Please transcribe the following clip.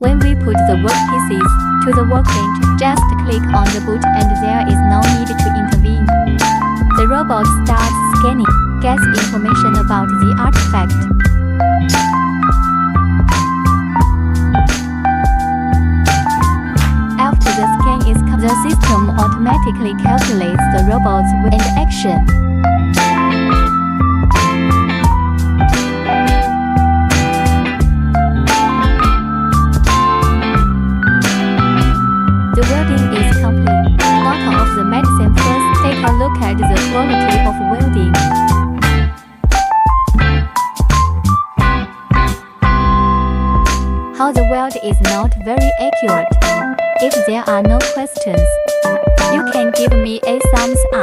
When we put the workpieces to the workbench, just click on the boot and there is no need to intervene. The robot starts scanning, gets information about the artifact. After the scan is complete, the system automatically calculates the robot's weight and action. The welding is complete. Knock off the medicine first. Take a look at the quality of welding. How the weld is not very accurate. If there are no questions, you can give me a thumbs up.